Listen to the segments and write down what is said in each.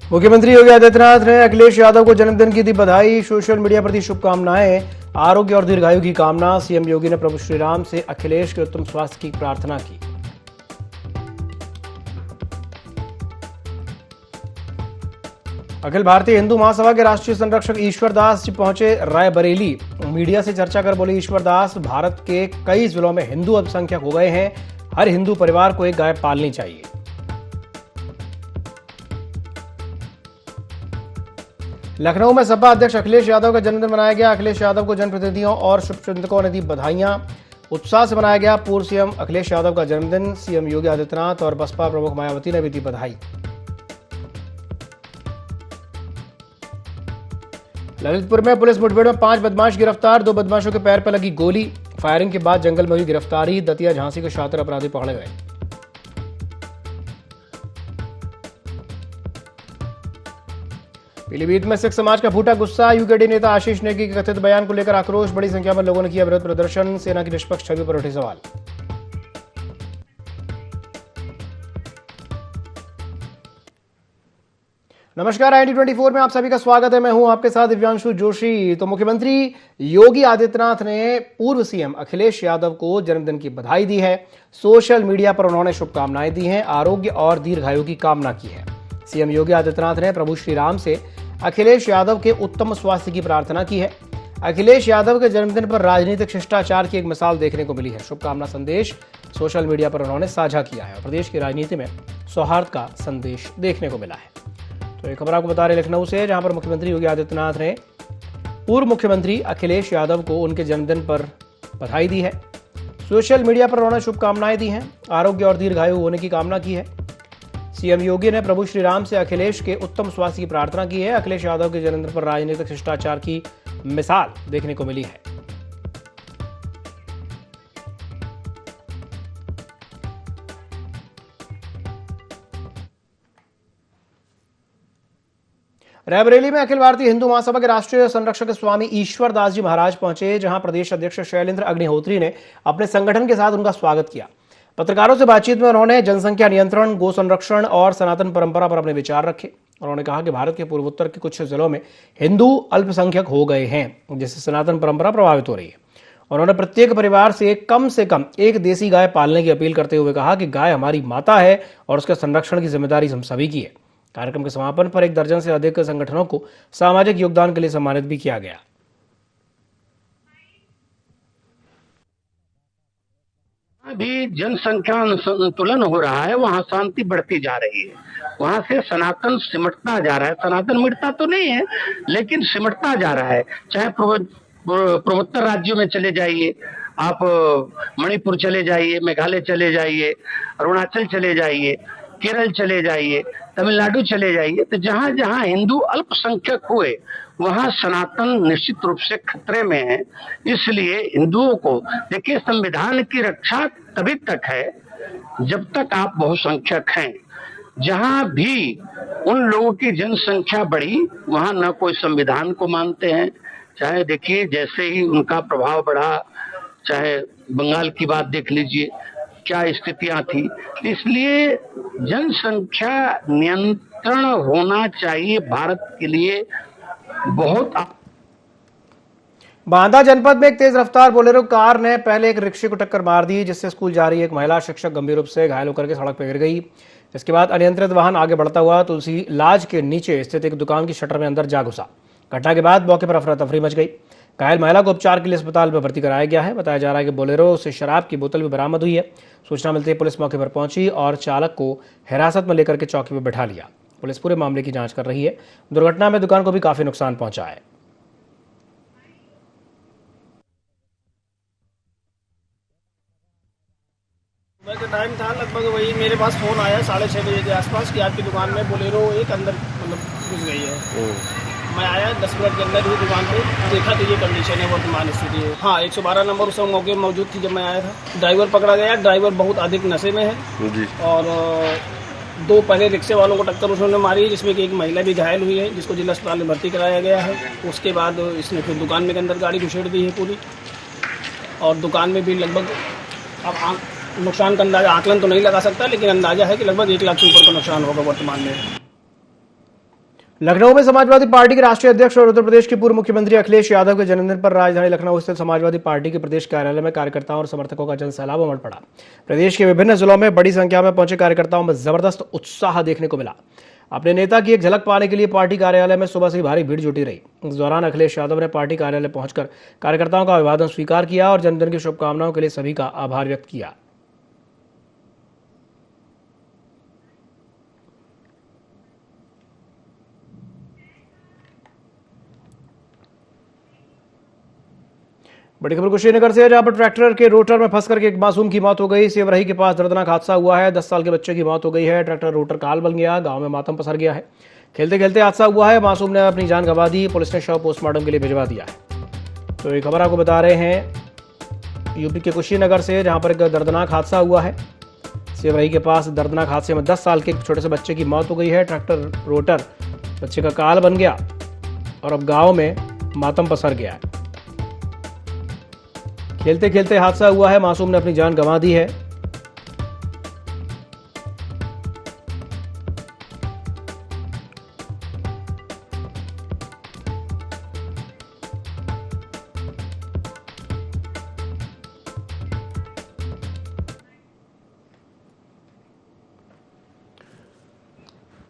मुख्यमंत्री योगी आदित्यनाथ ने अखिलेश यादव को जन्मदिन की दी बधाई। सोशल मीडिया पर दी शुभकामनाएं। आरोग्य और दीर्घायु की कामना। सीएम योगी ने प्रभु श्री राम से अखिलेश के उत्तम स्वास्थ्य की प्रार्थना की। अखिल भारतीय हिंदू महासभा के राष्ट्रीय संरक्षक ईश्वर दास जी पहुंचे रायबरेली। मीडिया से चर्चा कर बोले ईश्वर दास, भारत के कई जिलों में हिंदू अल्पसंख्यक हो गए हैं। हर हिंदू परिवार को एक गाय पालनी चाहिए। लखनऊ में सपा अध्यक्ष अखिलेश यादव का जन्मदिन मनाया गया। अखिलेश यादव को जनप्रतिनिधियों और शुभचिंतकों ने दी बधाइयां। उत्साह से मनाया गया पूर्व सीएम अखिलेश यादव का जन्मदिन। सीएम योगी आदित्यनाथ और बसपा प्रमुख मायावती ने भी दी बधाई। ललितपुर में पुलिस मुठभेड़ में 5 बदमाश गिरफ्तार। 2 बदमाशों के पैर पर लगी गोली। फायरिंग के बाद जंगल में हुई गिरफ्तारी। दतिया झांसी के शातिर अपराधी पकड़े गए। पीलीभीत में सिख समाज का फूटा गुस्सा। यूकेडी नेता आशीष नेगी के कथित बयान को लेकर आक्रोश। बड़ी संख्या में लोगों ने किया विरोध प्रदर्शन। सेना की निष्पक्ष छवि पर उठे सवाल। नमस्कार, ID24 में आप सभी का स्वागत है। मैं हूं आपके साथ दिव्यांशु जोशी। तो मुख्यमंत्री योगी आदित्यनाथ ने पूर्व सीएम अखिलेश यादव को जन्मदिन की बधाई दी है। सोशल मीडिया पर उन्होंने शुभकामनाएं दी हैं। आरोग्य और दीर्घायु की कामना की है। सीएम योगी आदित्यनाथ ने प्रभु श्री राम से अखिलेश यादव के उत्तम स्वास्थ्य की प्रार्थना की है। अखिलेश यादव के जन्मदिन पर राजनीतिक शिष्टाचार की एक मिसाल देखने को मिली है। शुभकामना संदेश सोशल मीडिया पर उन्होंने साझा किया है और प्रदेश की राजनीति में सौहार्द का संदेश देखने को मिला है। तो एक खबर आपको बता रहे लखनऊ से, जहां पर मुख्यमंत्री योगी आदित्यनाथ ने पूर्व मुख्यमंत्री अखिलेश यादव को उनके जन्मदिन पर बधाई दी है। सोशल मीडिया पर उन्होंने शुभकामनाएं दी हैं। आरोग्य और दीर्घायु होने की कामना की है। सीएम योगी ने प्रभु श्री राम से अखिलेश के उत्तम स्वास्थ्य की प्रार्थना की है। अखिलेश यादव के जन्मदिन पर राजनीतिक शिष्टाचार की मिसाल देखने को मिली है। रायबरेली में अखिल भारतीय हिंदू महासभा के राष्ट्रीय संरक्षक स्वामी ईश्वर दास जी महाराज पहुंचे, जहां प्रदेश अध्यक्ष शैलेंद्र अग्निहोत्री ने अपने संगठन के साथ उनका स्वागत किया। पत्रकारों से बातचीत में उन्होंने जनसंख्या नियंत्रण, गो संरक्षण और सनातन परंपरा पर अपने विचार रखे। उन्होंने कहा कि भारत के पूर्वोत्तर के कुछ जिलों में हिंदू अल्पसंख्यक हो गए हैं, जिससे सनातन परंपरा प्रभावित हो रही है। उन्होंने प्रत्येक परिवार से कम एक देसी गाय पालने की अपील करते हुए कहा कि गाय हमारी माता है और उसके संरक्षण की जिम्मेदारी हम सभी की है। कार्यक्रम के समापन पर 1 दर्जन से अधिक संगठनों को सामाजिक योगदान के लिए सम्मानित भी किया गया। भी जनसंख्या संतुलन हो रहा है, वहाँ शांति बढ़ती जा रही है। वहाँ से सनातन सिमटता जा रहा है। सनातन मिटता तो नहीं है, लेकिन सिमटता जा रहा है। चाहे पूर्वोत्तर राज्यों में चले जाइए, आप मणिपुर चले जाइए, मेघालय चले जाइए, अरुणाचल चले जाइए, केरल चले जाइए, तमिलनाडु चले जाइए, तो जहां जहां हिंदू अल्पसंख्यक हुए वहां सनातन निश्चित रूप से खतरे में है। इसलिए हिंदुओं को देखिए, संविधान की रक्षा तभी तक है जब तक आप बहुसंख्यक हैं। जहां भी उन लोगों की जनसंख्या बढ़ी, वहां न कोई संविधान को मानते हैं। चाहे देखिए, जैसे ही उनका प्रभाव बढ़ा, चाहे बंगाल की बात देख लीजिए, क्या स्थितियां थी। इसलिए जनसंख्या नियंत्रण होना चाहिए भारत के लिए बहुत। बांदा जनपद में एक तेज रफ्तार बोलेरो कार ने पहले एक रिक्शे को टक्कर मार दी, जिससे स्कूल जा रही एक महिला शिक्षक गंभीर रूप से घायल होकर के सड़क पर गिर गई। इसके बाद अनियंत्रित वाहन आगे बढ़ता हुआ तुलसी लाज के नीचे स्थित एक दुकान की शटर में अंदर जा घुसा। घटना के बाद मौके पर अफरा तफरी मच गई। घायल महिला को उपचार के लिए अस्पताल में भर्ती कराया गया है। बताया जा रहा है कि बोलेरो से शराब की बोतल भी बरामद हुई है। सूचना मिलते ही पुलिस मौके पर पहुंची और चालक को हिरासत में लेकर के चौकी पर बैठा लिया। पुलिस पूरे मामले की जांच कर रही है। दुर्घटना में दुकान को भी काफी नुकसान पहुंचा है। सुबह का टाइम था, लगभग वही मेरे पास फोन आया 6:30 बजे के आसपास कि आपकी दुकान में बोलेरो एक अंदर घुस गई है। मैं आया 10 मिनट के अंदर ही दुकान पे, देखा तो ये कंडीशन है, वर्तमान स्थिति है। हाँ, 112 नंबर उस मौके में मौजूद थी जब मैं आया था। ड्राइवर पकड़ा गया। ड्राइवर बहुत अधिक नशे में है जी। और 2 पहले रिक्शे वालों को टक्कर उसने मारी, जिसमें कि एक महिला भी घायल हुई है, जिसको जिला अस्पताल में भर्ती कराया गया है। उसके बाद इसने फिर दुकान में के अंदर गाड़ी घुसेड़ दी है पूरी, और दुकान में भी लगभग, अब नुकसान का अंदाजा आकलन तो नहीं लगा सकता, लेकिन अंदाजा है कि लगभग 1 लाख से ऊपर का नुकसान होगा वर्तमान में। लखनऊ में समाजवादी पार्टी के राष्ट्रीय अध्यक्ष और उत्तर प्रदेश के पूर्व मुख्यमंत्री अखिलेश यादव के जन्मदिन पर राजधानी लखनऊ स्थित समाजवादी पार्टी के प्रदेश कार्यालय में कार्यकर्ताओं और समर्थकों का जनसैलाब उमड़ पड़ा। प्रदेश के विभिन्न जिलों में बड़ी संख्या में पहुंचे कार्यकर्ताओं में जबरदस्त उत्साह देखने को मिला। अपने नेता की एक झलक पाने के लिए पार्टी कार्यालय में सुबह से भारी भीड़ जुटी रही। इस दौरान अखिलेश यादव ने पार्टी कार्यालय पहुंचकर कार्यकर्ताओं का अभिवादन स्वीकार किया और जन्मदिन की शुभकामनाओं के लिए सभी का आभार व्यक्त किया। बड़ी खबर कुशीनगर से है, जहां पर ट्रैक्टर के रोटर में फंसकर के एक मासूम की मौत हो गई। सेवरही के पास दर्दनाक हादसा हुआ है। 10 साल के बच्चे की मौत हो गई है। ट्रैक्टर रोटर काल बन गया। गांव में मातम पसर गया है। खेलते खेलते हादसा हुआ है। मासूम ने अपनी जान गंवा दी। पुलिस ने शव पोस्टमार्टम के लिए भिजवा दिया है। तो ये खबर आपको बता रहे हैं यूपी के कुशीनगर से, जहां पर एक दर्दनाक हादसा हुआ है। सेवरही के पास दर्दनाक हादसे में 10 साल के एक छोटे से बच्चे की मौत हो गई है। ट्रैक्टर रोटर बच्चे का काल बन गया और अब गाँव में मातम पसर गया है। खेलते खेलते हादसा हुआ है। मासूम ने अपनी जान गंवा दी है।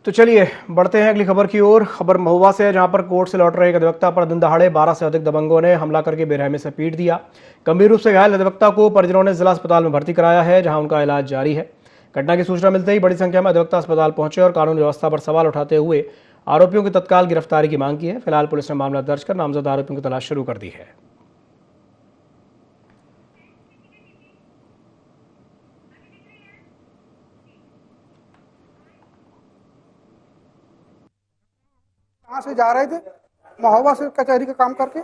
तो चलिए बढ़ते हैं अगली खबर की ओर। खबर महुआ से है, जहां पर कोर्ट से लौट रहे एक अधिवक्ता पर दिन दहाड़े 12 से अधिक दबंगों ने हमला करके बेरहमी से पीट दिया। गंभीर रूप से घायल अधिवक्ता को परिजनों ने जिला अस्पताल में भर्ती कराया है, जहां उनका इलाज जारी है। घटना की सूचना मिलते ही बड़ी संख्या में अधिवक्ता अस्पताल पहुंचे और कानून व्यवस्था पर सवाल उठाते हुए आरोपियों की तत्काल गिरफ्तारी की मांग की है। फिलहाल पुलिस ने मामला दर्ज कर नामजद आरोपियों की तलाश शुरू कर दी है। कहाँ से जा रहे थे, महोबा से कचहरी का काम करके,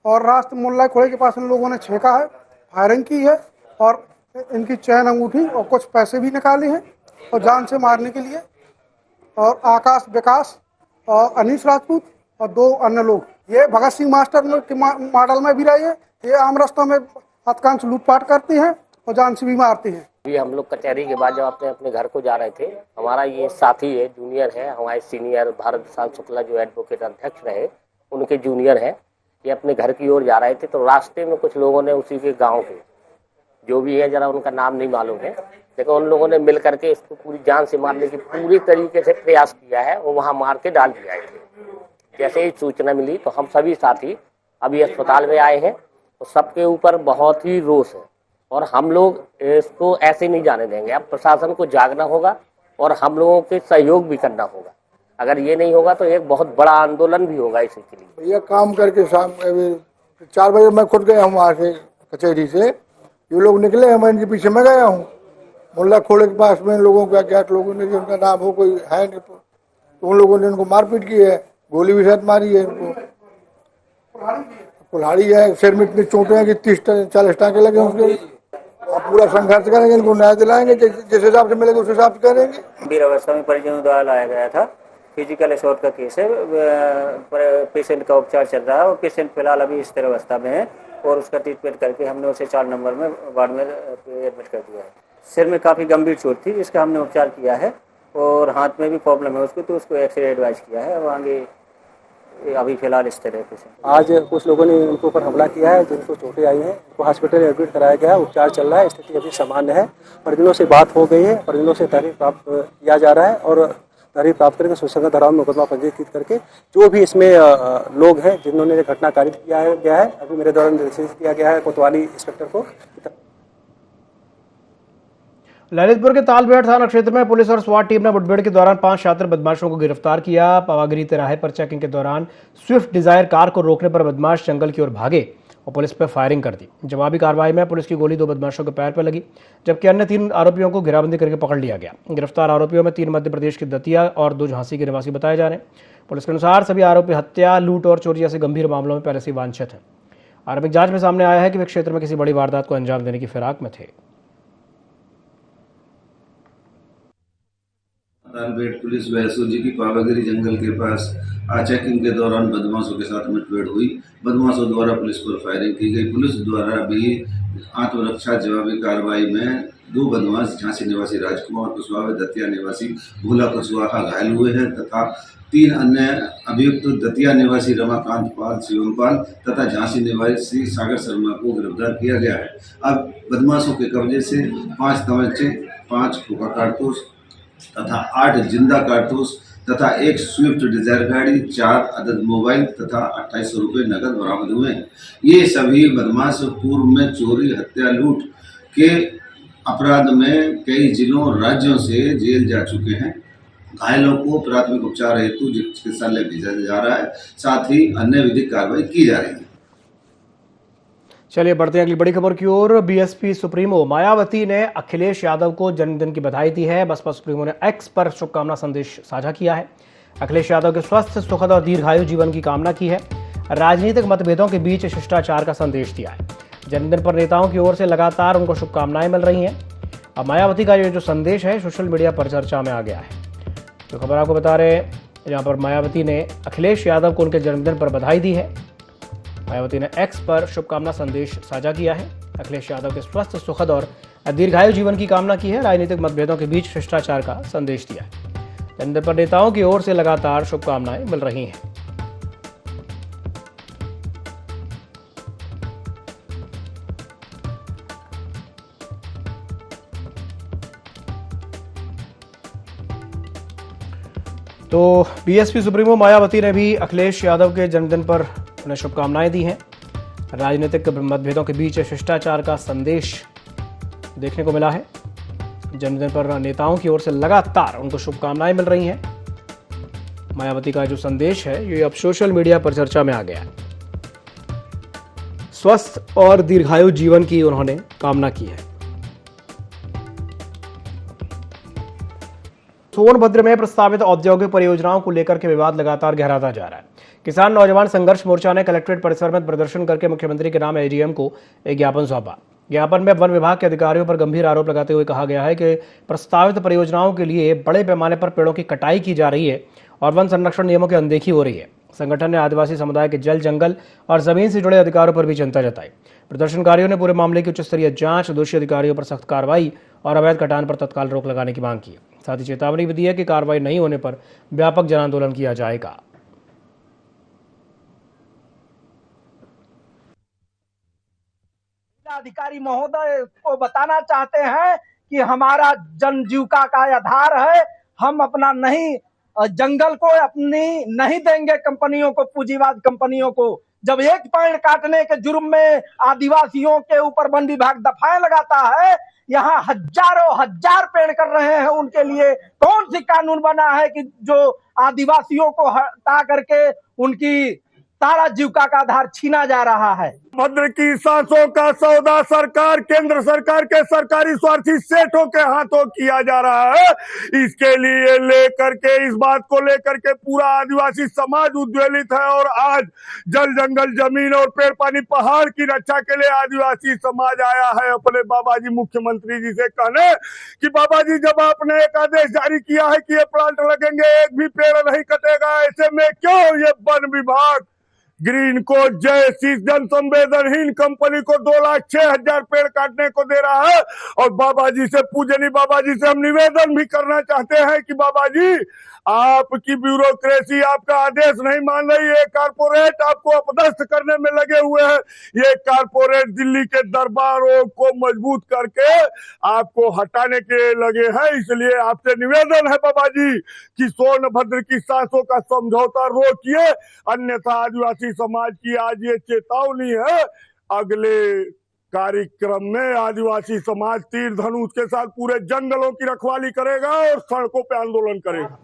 और रास्ते मुल्ला खोड़े के पास इन लोगों ने छेका है, फायरिंग की है और इनकी चैन अंगूठी और कुछ पैसे भी निकाले हैं और जान से मारने के लिए। और आकाश विकास और अनीस राजपूत और 2 अन्य लोग, ये भगत सिंह मास्टर के मॉडल में भी रहे हैं। ये आम रास्तों में अधिकांश लूटपाट करते हैं और जान से भी मारते हैं। ये हम लोग कचहरी के बाद जब अपने घर को जा रहे थे, हमारा ये साथी है, जूनियर है, हमारे सीनियर भारत प्रसाद शुक्ला जो एडवोकेट अध्यक्ष रहे, उनके जूनियर है। ये अपने घर की ओर जा रहे थे, तो रास्ते में कुछ लोगों ने उसी के गांव के जो भी है, जरा उनका नाम नहीं मालूम है, लेकिन उन लोगों ने मिल करके इसको पूरी जान से मारने की पूरी तरीके से प्रयास किया है और वहाँ मार के डाल दिया थे। जैसे ही सूचना मिली तो हम सभी साथी अभी अस्पताल में आए हैं, तो सबके ऊपर बहुत ही रोष है और हम लोग इसको ऐसे नहीं जाने देंगे। अब प्रशासन को जागना होगा और हम लोगों के सहयोग भी करना होगा। अगर ये नहीं होगा तो एक बहुत बड़ा आंदोलन भी होगा इसी के लिए। भैया काम करके शाम 4 बजे मैं खुद गया हूँ वहाँ से कचहरी से। ये लोग निकले हैं, मैं इनके पीछे में गया हूँ मुल्ला खोड़े के पास में। इन लोगों का अज्ञात लोगों ने, उनका नाम हो कोई है नहीं, तो उन लोगों ने इनको मारपीट की है, गोली भी साथ मारी है इनको, कुल्हाड़ी है, सिर में इतनी चोटें हैं कि 30-40 टाँके लगे उसके। अब पूरा संघर्ष करेंगे, इनको न्याय दिलाएंगे, जिस हिसाब से मिलेगा उस हिसाब से करेंगे। गंभीर अवस्था में परिजनों द्वारा लाया गया था। फिजिकल असॉल्ट का केस है। पेशेंट का उपचार चल रहा है और पेशेंट फिलहाल अभी स्थिर अवस्था में है और उसका ट्रीटमेंट करके हमने उसे 4 नंबर में वार्ड में एडमिट कर दिया है। सिर में काफ़ी गंभीर चोट थी, जिसका हमने उपचार किया है, और हाथ में भी प्रॉब्लम है उसको, तो उसको एक्सरे एडवाइस किया है और आगे अभी फिलहाल स्थिर है पेशेंट। आज कुछ लोगों ने उनके ऊपर हमला किया है, जिनको चोटें आई हैं, उनको हॉस्पिटल एडमिट कराया गया है, उपचार चल रहा है, स्थिति अभी सामान्य है। परिजनों से बात हो गई है, परिजनों से तहरीर प्राप्त किया जा रहा है और तहरीर प्राप्त करके सुसंगत धाराओं में मुकदमा पंजीकृत करके जो भी इसमें लोग हैं जिन्होंने घटना कारित किया गया है, अभी मेरे द्वारा निर्देशित किया गया है कोतवाली इंस्पेक्टर को। ललितपुर के तालबेहट थाना क्षेत्र में पुलिस और स्वाट टीम ने मुठभेड़ के दौरान 5 शातिर बदमाशों को गिरफ्तार किया। पावागिरी तिराहे पर चेकिंग के दौरान स्विफ्ट डिजायर कार को रोकने पर बदमाश जंगल की ओर भागे और पुलिस पर फायरिंग कर दी। जवाबी कार्रवाई में पुलिस की गोली 2 बदमाशों के पैर पर लगी, जबकि अन्य 3 आरोपियों को घेराबंदी करके पकड़ लिया गया। गिरफ्तार आरोपियों में 3 मध्य प्रदेश की दतिया और 2 झांसी के निवासी बताए जा रहे हैं। पुलिस के अनुसार सभी आरोपी हत्या, लूट और चोरी जैसे गंभीर मामलों में पहले से वांछित हैं। आरंभिक जांच में सामने आया है कि वे क्षेत्र में किसी बड़ी वारदात को अंजाम देने की फिराक में थे। तालबेहट पुलिस व एसओजी की पावागिरी जंगल के पास चेकिंग के दौरान बदमाशों के साथ मुठभेड़ हुई। बदमाशों द्वारा पुलिस पर फायरिंग की गई। पुलिस द्वारा भी आत्मरक्षा जवाबी कार्रवाई में 2 बदमाश झांसी निवासी राजकुमार कुशवाहा व दतिया निवासी भोला कुशवाहा घायल हुए हैं तथा 3 अन्य अभियुक्त दतिया निवासी रमाकांत पाल, शिवम पाल तथा झांसी निवासी सागर शर्मा को गिरफ्तार किया गया है। अब बदमाशों के कब्जे से 5 तमंचे, 5 खोखा कारतूस तथा 8 जिंदा कारतूस तथा 1 स्विफ्ट डिजायर गाड़ी, 4 अदद मोबाइल तथा 2800 रुपये नकद बरामद हुए हैं। ये सभी बदमाश पूर्व में चोरी, हत्या, लूट के अपराध में कई जिलों और राज्यों से जेल जा चुके हैं। घायलों को प्राथमिक उपचार हेतु चिकित्सालय भेजा जा रहा है, साथ ही अन्य विधिक कार्रवाई की जा रही है। चलिए बढ़ते हैं अगली बड़ी खबर की ओर। बीएसपी सुप्रीमो मायावती ने अखिलेश यादव को जन्मदिन की बधाई दी है। बसपा सुप्रीमो ने एक्स पर शुभकामना संदेश साझा किया है। अखिलेश यादव के स्वस्थ, सुखद और दीर्घायु जीवन की कामना की है। राजनीतिक मतभेदों के बीच शिष्टाचार का संदेश दिया है। जन्मदिन पर नेताओं की ओर से लगातार उनको शुभकामनाएं मिल रही हैं। अब मायावती का ये जो संदेश है सोशल मीडिया पर चर्चा में आ गया है। तो खबर आपको बता रहे हैं, यहाँ पर मायावती ने अखिलेश यादव को उनके जन्मदिन पर बधाई दी है। मायावती ने एक्स पर शुभकामना संदेश साझा किया है। अखिलेश यादव के स्वस्थ, सुखद और दीर्घायु जीवन की कामना की है। राजनीतिक मतभेदों के बीच शिष्टाचार का संदेश दिया है। जन्मदिन पर नेताओं की ओर से लगातार शुभकामनाएं मिल रही हैं। तो बीएसपी सुप्रीमो मायावती ने भी अखिलेश यादव के जन्मदिन पर उन्हें शुभकामनाएं दी हैं। राजनीतिक मतभेदों के बीच शिष्टाचार का संदेश देखने को मिला है। जन्मदिन पर नेताओं की ओर से लगातार उनको शुभकामनाएं मिल रही हैं। मायावती का जो संदेश है ये अब सोशल मीडिया पर चर्चा में आ गया है। स्वस्थ और दीर्घायु जीवन की उन्होंने कामना की है। सोनभद्र में प्रस्तावित औद्योगिक परियोजनाओं को लेकर के विवाद लगातार गहराता जा रहा है। किसान नौजवान संघर्ष मोर्चा ने कलेक्ट्रेट परिसर में प्रदर्शन करके मुख्यमंत्री के नाम एडीएम को एक ज्ञापन सौंपा। ज्ञापन में वन विभाग के अधिकारियों पर गंभीर आरोप लगाते हुए कहा गया है कि प्रस्तावित परियोजनाओं के लिए बड़े पैमाने पर पेड़ों की कटाई की जा रही है और वन संरक्षण नियमों की अनदेखी हो रही है। संगठन ने आदिवासी समुदाय के जल, जंगल और जमीन से जुड़े अधिकारों पर भी चिंता जताई। प्रदर्शनकारियों ने पूरे मामले की उच्च स्तरीय जांच, दोषी अधिकारियों पर सख्त कार्रवाई और अवैध कटान पर तत्काल रोक लगाने की मांग की। साथ ही चेतावनी भी दी है कि कार्रवाई नहीं होने पर व्यापक जन आंदोलन किया जाएगा। अधिकारी महोदय को बताना चाहते हैं कि हमारा जनजीविका का आधार है। हम अपना नहीं जंगल को अपनी नहीं देंगे कंपनियों को, पूंजीवाद कंपनियों को। जब एक पेड़ काटने के जुर्म में आदिवासियों के ऊपर वन विभाग दफाएं लगाता है, यहाँ हजारों हजार पेड़ कर रहे हैं, उनके लिए कौन सी कानून बना है कि जो आदिवासियों को हटा करके उनकी सारा जीविका का आधार छीना जा रहा है। भद्र की सांसों का सौदा सरकार, केंद्र सरकार के सरकारी स्वार्थी सेठों के हाथों किया जा रहा है। इसके लिए लेकर के, इस बात को लेकर के पूरा आदिवासी समाज उद्वेलित है और आज जल, जंगल, जमीन और पेड़ पानी, पहाड़ की रक्षा के लिए आदिवासी समाज आया है अपने बाबा जी मुख्यमंत्री जी से कहने कि बाबा जी, जब आपने एक आदेश जारी किया है कि ये प्लांट लगेंगे, एक भी पेड़ नहीं कटेगा, ऐसे में क्यों ये वन विभाग ग्रीन को जैसी जन संवेदनहीन कंपनी को 2,06,000 पेड़ काटने को दे रहा है। और बाबा जी से, पूजनीय बाबा जी से हम निवेदन भी करना चाहते हैं कि बाबा जी, आपकी ब्यूरोक्रेसी आपका आदेश नहीं मान रही है। कारपोरेट आपको अपदस्थ करने में लगे हुए हैं। ये कारपोरेट दिल्ली के दरबारों को मजबूत करके आपको हटाने के लगे हैं। इसलिए आपसे निवेदन है बाबा जी कि सोनभद्र की सांसों का समझौता रोकिए, अन्यथा आदिवासी समाज की आज ये चेतावनी है। अगले कार्यक्रम में आदिवासी समाज तीर धनुष के साथ पूरे जंगलों की रखवाली करेगा और सड़कों पर आंदोलन करेगा।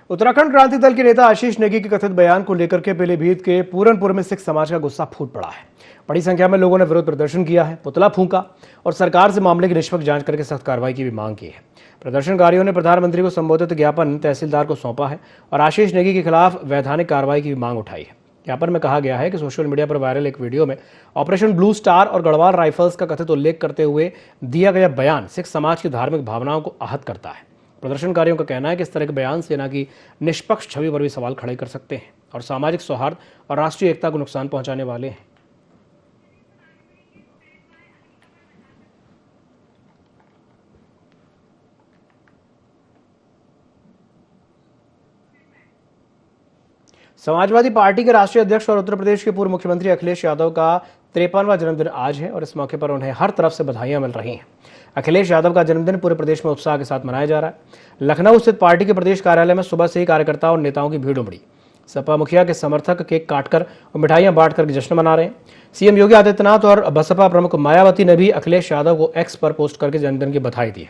उत्तराखंड क्रांति दल के नेता आशीष नेगी के कथित बयान को लेकर के पीलीभीत के पूरनपुर में सिख समाज का गुस्सा फूट पड़ा है। बड़ी संख्या में लोगों ने विरोध प्रदर्शन किया है, पुतला फूंका और सरकार से मामले की निष्पक्ष जांच करके सख्त कार्रवाई की भी मांग की है। प्रदर्शनकारियों ने प्रधानमंत्री को संबोधित ज्ञापन तहसीलदार को सौंपा है और आशीष नेगी के खिलाफ वैधानिक कार्रवाई की भी मांग उठाई है। ज्ञापन में कहा गया है कि सोशल मीडिया पर वायरल एक वीडियो में ऑपरेशन ब्लू स्टार और गढ़वाल राइफल्स का कथित उल्लेख करते हुए दिया गया बयान सिख समाज की धार्मिक भावनाओं को आहत करता है। प्रदर्शनकारियों का कहना है कि इस तरह के बयान सेना की निष्पक्ष छवि पर भी सवाल खड़े कर सकते हैं और सामाजिक सौहार्द और राष्ट्रीय एकता को नुकसान पहुंचाने वाले हैं। समाजवादी पार्टी के राष्ट्रीय अध्यक्ष और उत्तर प्रदेश के पूर्व मुख्यमंत्री अखिलेश यादव का 53वां जन्मदिन आज है और इस मौके पर उन्हें हर तरफ से बधाइयां मिल रही हैं। अखिलेश यादव का जन्मदिन पूरे प्रदेश में उत्साह के साथ मनाया जा रहा है। लखनऊ स्थित पार्टी के प्रदेश कार्यालय में सुबह से ही कार्यकर्ताओं और नेताओं की भीड़ उमड़ी। सपा मुखिया के समर्थक केक काटकर और मिठाइयां बांटकर जश्न मना रहे हैं। सीएम योगी आदित्यनाथ और बसपा प्रमुख मायावती ने भी अखिलेश यादव को एक्स पर पोस्ट करके जन्मदिन की बधाई दी है।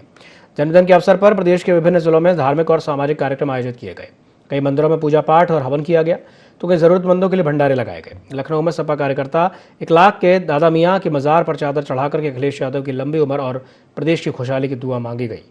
जन्मदिन के अवसर पर प्रदेश के विभिन्न जिलों में धार्मिक और सामाजिक कार्यक्रम आयोजित किए गए। कई मंदिरों में पूजा पाठ और हवन किया गया तो कई जरूरतमंदों के लिए भंडारे लगाए गए। लखनऊ में सपा कार्यकर्ता 1 लाख के दादा मियां के मजार पर चादर चढ़ाकर के अखिलेश यादव की लंबी उम्र और प्रदेश की खुशहाली की दुआ मांगी गई।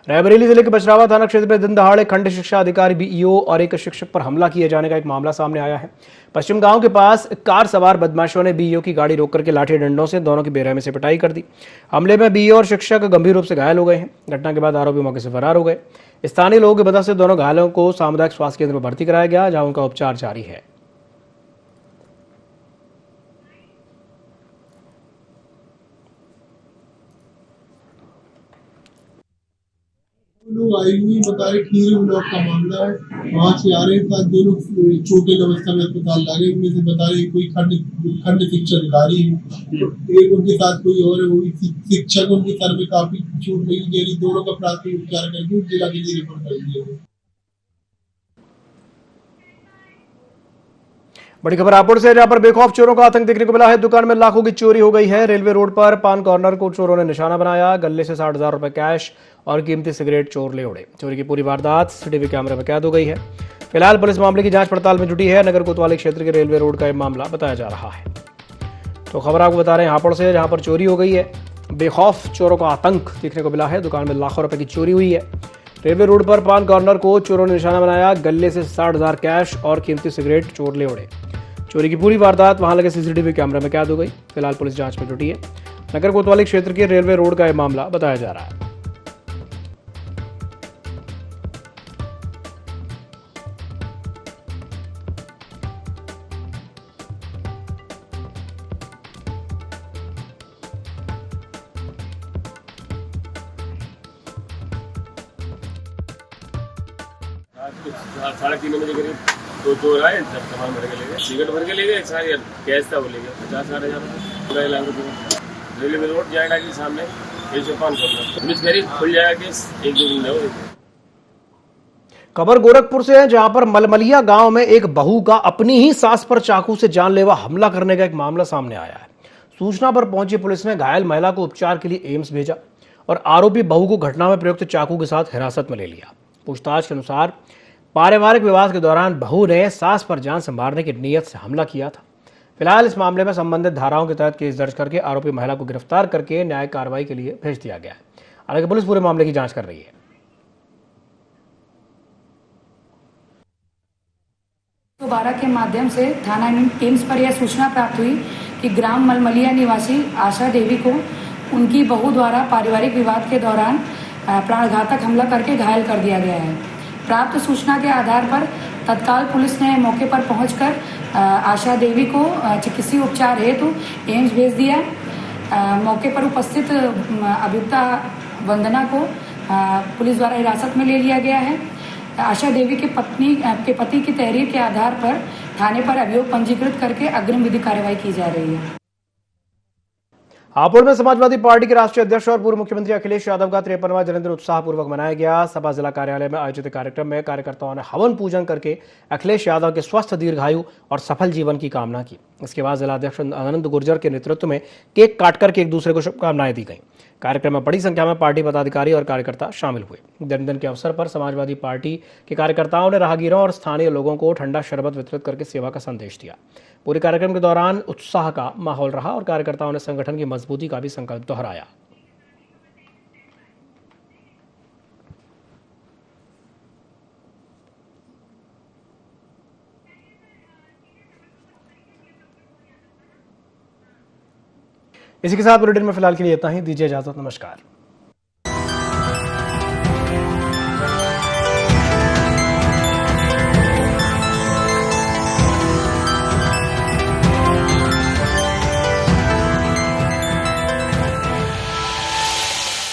रायबरेली जिले के बछरावा थाना क्षेत्र में दिन दहाड़े खंड शिक्षा अधिकारी बीईओ और एक शिक्षक पर हमला किए जाने का एक मामला सामने आया है। पश्चिम गांव के पास कार सवार बदमाशों ने बीईओ की गाड़ी रोककर के लाठी डंडों से दोनों की बेरहमी से पिटाई कर दी। हमले में बीईओ और शिक्षक गंभीर रूप से घायल हो गए हैं। घटना के बाद आरोपी मौके से फरार हो गए। स्थानीय लोगों की मदद से दोनों घायलों को सामुदायिक स्वास्थ्य केंद्र में भर्ती कराया गया, जहां उनका उपचार जारी है। लोग आए हुए बता रहे खीरी ब्लॉक का मामला है, वहां से आ रहे थे। 2 लोग चोटिल अवस्था में अस्पताल लागे। उनमें से बता रहे कोई खंड शिक्षा अधिकारी है, एक उनके साथ कोई और है, वो शिक्षक। उनके सर में काफी चोट लगी। दोनों का प्राथमिक उपचार करके जिला के लिए रेफर कर दिया। बड़ी खबर रायपुर से, जहां पर बेखौफ चोरों का आतंक देखने को मिला है। दुकान में लाखों की चोरी हो गई है। रेलवे रोड पर पान कॉर्नर को चोरों ने निशाना बनाया। गले से 60,000 रुपए कैश और कीमती सिगरेट चोर ले उड़े। चोरी की पूरी वारदात सीसीटीवी कैमरे में कैद हो गई है। फिलहाल पुलिस मामले की जांच पड़ताल में जुटी है। नगर कोतवाली क्षेत्र के रेलवे रोड का यह मामला बताया जा रहा है। तो खबर आपको बता रहे हैं हापुड़ से, जहां पर चोरी हो गई है। बेखौफ चोरों का आतंक देखने को मिला है। दुकान में लाखों रुपए की चोरी हुई है। रेलवे रोड पर पान कॉर्नर को चोरों ने निशाना बनाया। गले से 60,000 कैश और कीमती सिगरेट चोर ले उड़े। चोरी की पूरी वारदात वहां लगे सीसीटीवी कैमरे में कैद हो गई। फिलहाल पुलिस जांच में जुटी है। नगर कोतवाली क्षेत्र के रेलवे रोड का यह मामला बताया जा रहा है। साढ़े 3 बजे करीब 2 चोर आए, सब सामान भर के ले गए। टिकट भर के ले गए, सारी कैश था वो ले गए। 50-60 हज़ार रुपये। रेलवे रोड जाएगा कि सामने 105 पुलिस कह रही खुल जाएगा केस 1-2 दिन में। खबर गोरखपुर से है, जहां पर मलमलिया गांव में एक बहू का अपनी ही सास पर चाकू से जानलेवा हमला करने का एक मामला सामने आया है। सूचना पर पहुंची पुलिस ने घायल महिला को उपचार के लिए एम्स भेजा और आरोपी बहू को घटना में प्रयुक्त चाकू के साथ हिरासत में ले लिया। पूछताछ के अनुसार पारिवारिक विवाद के दौरान बहू ने सास पर जान से मारने की नीयत से हमला किया था। फिलहाल इस मामले में संबंधित धाराओं के तहत केस दर्ज करके आरोपी महिला को गिरफ्तार करके न्यायिक कार्रवाई के लिए भेज दिया गया है। हालांकि पुलिस पूरे मामले की जांच कर रही है। दोबारा के माध्यम से थाना एम्स पर यह सूचना प्राप्त हुई कि ग्राम मलमलिया निवासी आशा देवी को उनकी बहू द्वारा पारिवारिक विवाद के दौरान प्राणघातक हमला करके घायल कर दिया गया है। प्राप्त सूचना के आधार पर तत्काल पुलिस ने मौके पर पहुंचकर आशा देवी को चिकित्सीय उपचार हेतु एम्स भेज दिया। मौके पर उपस्थित अभियुक्ता वंदना को पुलिस द्वारा हिरासत में ले लिया गया है। आशा देवी के पति की तहरीर के आधार पर थाने पर अभियोग पंजीकृत करके अग्रिम विधि कार्रवाई की जा रही है। हापुड़ में समाजवादी पार्टी के राष्ट्रीय अध्यक्ष और पूर्व मुख्यमंत्री अखिलेश यादव का 53वां जन्मदिन उत्साहपूर्वक मनाया गया। सपा जिला कार्यालय में आयोजित कार्यक्रम में कार्यकर्ताओं ने हवन पूजन करके अखिलेश यादव के स्वस्थ, दीर्घायु और सफल जीवन की कामना की। इसके बाद जिला अध्यक्ष आनंद गुर्जर के नेतृत्व में केक काटकर के एक दूसरे को शुभकामनाएं दी गई। कार्यक्रम में बड़ी संख्या में पार्टी पदाधिकारी और कार्यकर्ता शामिल हुए। जन्मदिन के अवसर पर समाजवादी पार्टी के कार्यकर्ताओं ने राहगीरों और स्थानीय लोगों को ठंडा शरबत वितरित करके सेवा का संदेश दिया। पूरे कार्यक्रम के दौरान उत्साह का माहौल रहा और कार्यकर्ताओं ने संगठन की मजबूती का भी संकल्प दोहराया। इसी के साथ बुलेटिन में फिलहाल के लिए इतना ही। दीजिए इजाजत, नमस्कार।